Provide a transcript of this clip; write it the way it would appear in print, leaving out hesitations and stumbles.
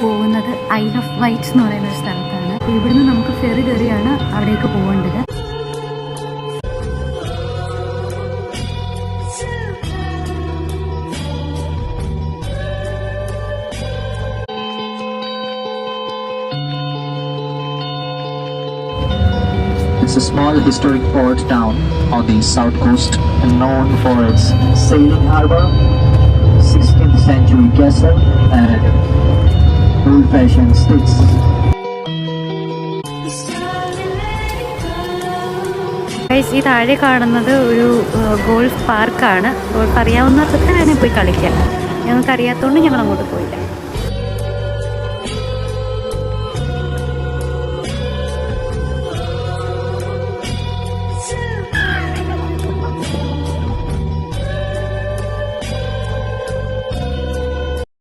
പോകുന്നത് isle of whites എന്ന് പറയുന്ന ഒരു സ്ഥലത്താണ്. ഇവിടുന്ന് നമുക്ക് ഫെറി കയറിയാണ് അവിടേക്ക് പോകേണ്ടത്. It's a small historic port town on the south coast and known for its sailing harbor, 16th century castle and old-fashioned sticks. ഈ താഴെ കാണുന്നത് ഒരു ഗോൾഫ് പാർക്കാണ്. ഗോൾഫ് അറിയാവുന്നവർക്ക് തന്നെ പോയി കളിക്കാം. ഞങ്ങൾക്ക് അറിയാത്തതുകൊണ്ട് ഞങ്ങൾ അങ്ങോട്ട് പോയില്ല.